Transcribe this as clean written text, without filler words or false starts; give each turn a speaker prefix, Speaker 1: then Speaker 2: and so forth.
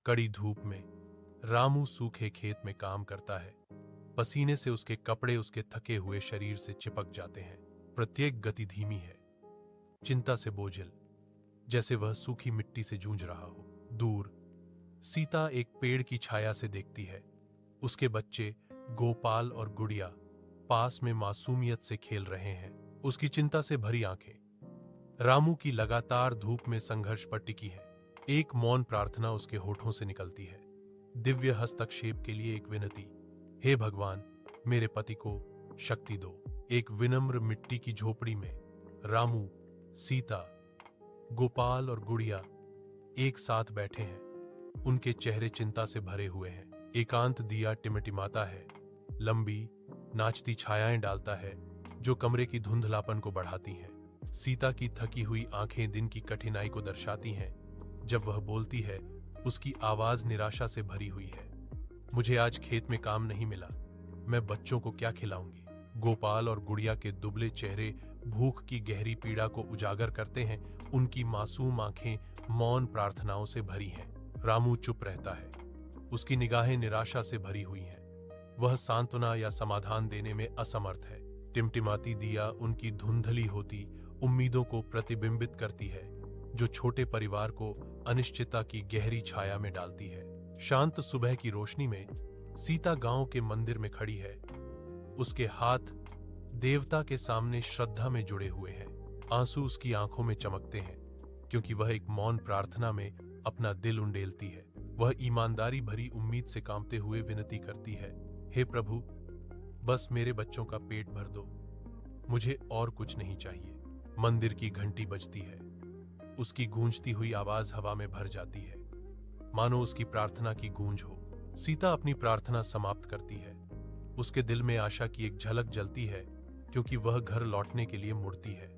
Speaker 1: कड़ी धूप में रामू सूखे खेत में काम करता है। पसीने से उसके कपड़े उसके थके हुए शरीर से चिपक जाते हैं। प्रत्येक गति धीमी है, चिंता से बोझिल, जैसे वह सूखी मिट्टी से जूझ रहा हो। दूर सीता एक पेड़ की छाया से देखती है। उसके बच्चे गोपाल और गुड़िया पास में मासूमियत से खेल रहे हैं। उसकी चिंता से भरी आंखें रामू की लगातार धूप में संघर्ष पर टिकी है। एक मौन प्रार्थना उसके होठों से निकलती है, दिव्य हस्तक्षेप के लिए एक विनती। हे भगवान, मेरे पति को शक्ति दो। एक विनम्र मिट्टी की झोपड़ी में रामू, सीता, गोपाल और गुड़िया एक साथ बैठे हैं। उनके चेहरे चिंता से भरे हुए हैं। एकांत दिया टिमटिमाता है, लंबी नाचती छायाएं डालता है जो कमरे की धुंधलापन को बढ़ाती हैं। सीता की थकी हुई आंखें दिन की कठिनाई को दर्शाती हैं। जब वह बोलती है, उसकी आवाज निराशा से भरी हुई है। मुझे आज खेत में काम नहीं मिला, मैं बच्चों को क्या खिलाऊंगी। गोपाल और गुड़िया के दुबले चेहरे भूख की गहरी पीड़ा को उजागर करते हैं। उनकी मासूम आंखें मौन प्रार्थनाओं से भरी हैं। रामू चुप रहता है, उसकी निगाहें निराशा से भरी हुई हैं। वह सांत्वना या समाधान देने में असमर्थ है। टिमटिमाती दिया उनकी धुंधली होती उम्मीदों को प्रतिबिंबित करती है, जो छोटे परिवार को अनिश्चितता की गहरी छाया में डालती है। शांत सुबह की रोशनी में सीता गांव के मंदिर में खड़ी है। उसके हाथ देवता के सामने श्रद्धा में जुड़े हुए हैं। आंसू उसकी आंखों में चमकते हैं, क्योंकि वह एक मौन प्रार्थना में अपना दिल उंडेलती है। वह ईमानदारी भरी उम्मीद से कांपते हुए विनती करती है, हे प्रभु, बस मेरे बच्चों का पेट भर दो, मुझे और कुछ नहीं चाहिए। मंदिर की घंटी बजती है, उसकी गूंजती हुई आवाज हवा में भर जाती है, मानो उसकी प्रार्थना की गूंज हो। सीता अपनी प्रार्थना समाप्त करती है। उसके दिल में आशा की एक झलक जलती है, क्योंकि वह घर लौटने के लिए मुड़ती है।